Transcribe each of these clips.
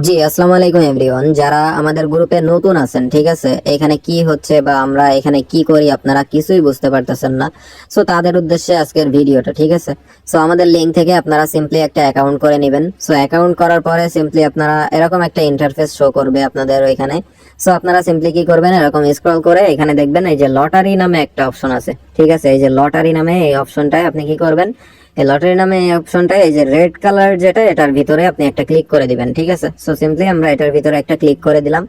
জি, আসসালামু আলাইকুম এভরিওয়ান। যারা আমাদের গ্রুপে নতুন আছেন, ঠিক আছে, এখানে কি হচ্ছে বা আমরা এখানে কি করি আপনারা কিছুই বুঝতে পারতেছেন না। সো তাদের উদ্দেশ্যে আজকের ভিডিওটা, ঠিক আছে। সো আমাদের লিঙ্ক থেকে আপনারা সিম্পলি একটা অ্যাকাউন্ট করে নেবেন। সো অ্যাকাউন্ট করার পরে সিম্পলি আপনারা এরকম একটা ইন্টারফেস শো করবে আপনাদের ওইখানে। সো আপনারা সিম্পলি কি করবেন, এরকম স্ক্রল করে এখানে দেখবেন এই যে লটারি নামে একটা অপশন আছে, ঠিক আছে। এই যে লটারি নামে এই অপশনটায় আপনি কি করবেন, এই লটারি নামে এই অপশনটা, এই যে রেড কালার যেটা, এটার ভিতরে আপনি একটা ক্লিক করে দিবেন, ঠিক আছে। সো সিম্পলি আমরা এটার ভিতরে একটা ক্লিক করে দিলাম।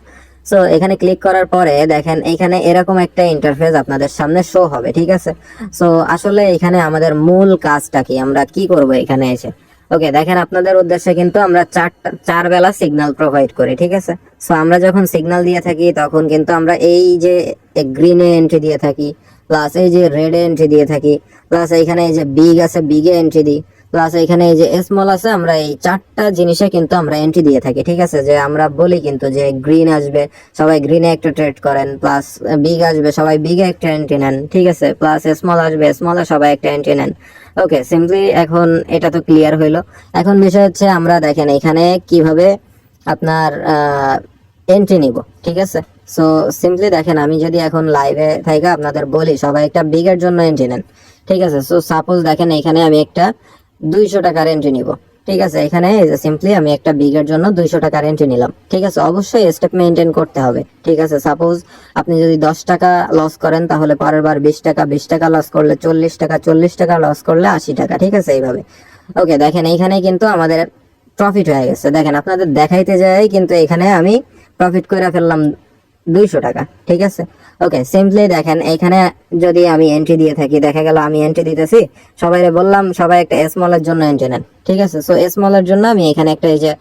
সো এখানে ক্লিক করার পরে দেখেন এখানে এরকম একটা ইন্টারফেস আপনাদের সামনে শো হবে, ঠিক আছে। সো আসলে এখানে আমাদের মূল কাজটা কি, আমরা কি করব এখানে এসে। ওকে, দেখেন আপনাদের উদ্দেশ্যে কিন্তু আমরা চার বেলা সিগন্যাল প্রোভাইড করি, ঠিক আছে। সো আমরা যখন সিগন্যাল দিয়ে থাকি তখন কিন্তু আমরা এই যে গ্রিনে এন্ট্রি দিয়ে থাকি, প্লাস এই যে রেড এন্ট্রি দিয়ে থাকি, প্লাস এইখানে এই যে বিগ আছে বিগে এন্ট্রি দিই, প্লাস এখানে এই যে স্মল আছে, আমরা এই চারটা জিনিসে কিন্তু আমরা এন্ট্রি দিয়ে থাকি, ঠিক আছে। যে আমরা বলি কিন্তু যে গ্রিন আসবে সবাই গ্রিনে একটা ট্রেড করেন, প্লাস বিগ আসবে সবাই বিগে একটা এন্ট্রি নেন, ঠিক আছে, প্লাস স্মল আসবে স্মলে সবাই একটা এন্ট্রি নেন। ওকে, সিম্পলি এখন এটা তো ক্লিয়ার হইলো। এখন বিষয় হচ্ছে আমরা দেখেন এখানে কিভাবে আপনার এন্ট্রি নিব, ঠিক আছে। সো সিম্পলি দেখেন আমি যদি এখন লাইভে থাইকা আপনাদের বলি সবাই একটা বিগের জন্য এন্ট্রি নেন, ঠিক আছে। সো সাপোজ দেখেন এখানে আমি একটা 200 টাকার এন্ট্রি নিব, ঠিক আছে। এখানে সিম্পলি আমি একটা বিগের জন্য 200 টাকার এন্ট্রি নিলাম, ঠিক আছে। অবশ্যই স্টেপ মেনটেন করতে হবে, ঠিক আছে। সাপোজ আপনি যদি 10 টাকা লস করেন তাহলে পরের বার 20 টাকা, 20 টাকা লস করলে 40 টাকা, 40 টাকা লস করলে 80 টাকা, ঠিক আছে, এইভাবে। ওকে, দেখেন এইখানে কিন্তু আমাদের প্রফিট হয়ে গেছে। দেখেন আপনাদের দেখাইতে যাই কিন্তু এখানে আমি প্রফিট করে ফেললাম 200 টাকা, ঠিক আছে। ওকে, সিম্পলি দেখেন এখানে যদি আমি এন্ট্রি দিয়ে থাকি, দেখা গেল আমি এন্ট্রি দিতেছি, সবাই বললাম সবাই একটা স্মলের জন্য এন্ট্রি নেন, ঠিক আছে। সো স্মলের জন্য আমি এখানে একটা এই যে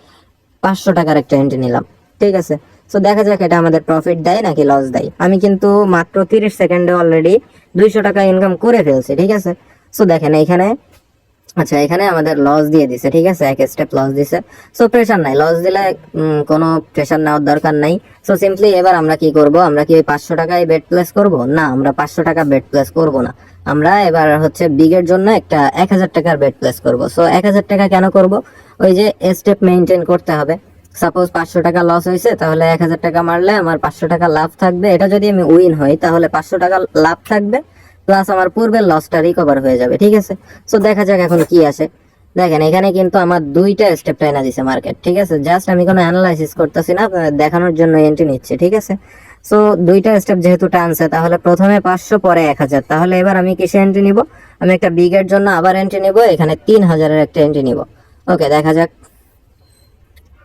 500 টাকার একটা এন্ট্রি নিলাম, ঠিক আছে। সো দেখা যাক এটা আমাদের প্রফিট দেয় নাকি লস দেয়। আমি কিন্তু মাত্র 30 সেকেন্ডে অলরেডি 200 টাকা ইনকাম করে ফেলছি, ঠিক আছে। সো দেখেন এইখানে, আচ্ছা, এখানে আমাদের লস দিয়ে দিছে, ঠিক আছে, এক স্টেপ লস দিছে। সো প্রেশার নাই, লস দিলে কোনো প্রেশার নেওয়ার দরকার নাই। সো সিম্পলি এবার আমরা কি করব, আমরা কি 500 টাকায় বেট প্লেস করব? না, আমরা 500 টাকা বেট প্লেস করব না। আমরা এবার হচ্ছে বিগের জন্য একটা 1000 টাকার বেট প্লেস করব। সো 1000 টাকা কেন করব? ওই যে স্টেপ মেনটেন করতে হবে। সাপোজ 500 টাকা লস হয়েছে, তাহলে 1000 টাকা মারলে আমার 500 টাকা লাভ থাকবে। এটা যদি আমি উইন হই তাহলে 500 টাকা লাভ থাকবে, প্লাস আমার পূর্বের লসটা রিকভার হয়ে যাবে, ঠিক আছে। সো দেখা যাক এখন কি আসে। দেখেন এখানে কিন্তু আমার দুইটা স্টেপ টাইনা দিছে মার্কেট, ঠিক আছে। জাস্ট আমি কোনো অ্যানালাইসিস করতেছি না, আপনাদের দেখানোর জন্য এন্ট্রি নিচ্ছে, ঠিক আছে। সো দুইটা স্টেপ যেহেতু টানছে, তাহলে প্রথমে 500 পরে 1000, তাহলে এবার আমি কিসে এন্ট্রি নিব? আমি একটা বিগের জন্য আবার এন্ট্রি নিব, এখানে 3000-এর একটা এন্ট্রি নিব। ওকে, দেখা যাক।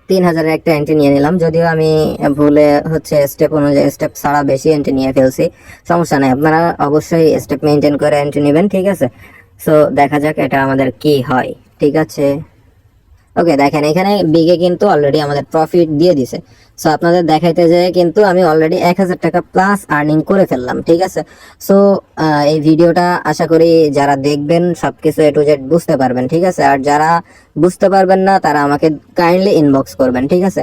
3000-এর একটা এন্ট্রি নিয়ে নিলাম, যদিও আমি ভুলে হচ্ছে স্টেপ অনুযায়ী স্টেপ ছাড়া বেশি এন্ট্রি নিয়ে ফেলছি। সমস্যা নাই, আপনারা অবশ্যই স্টেপ মেনটেন করে এন্ট্রি নেবেন, ঠিক আছে। সো দেখা যাক এটা আমাদের কি হয়, ঠিক আছে। ওকে, দেখেন এখানে বিগে কিন্তু অলরেডি আমাদের প্রফিট দিয়ে দিছে। সো আপনাদের দেখাইতে যেয়ে কিন্তু আমি অলরেডি 1000 টাকা প্লাস আর্নিং করে ফেললাম, ঠিক আছে। সো এই ভিডিওটা আশা করি যারা দেখবেন সবকিছু এ টু জেড বুঝতে পারবেন, ঠিক আছে। আর যারা বুঝতে পারবেন না তারা আমাকে কাইন্ডলি ইনবক্স করবেন, ঠিক আছে।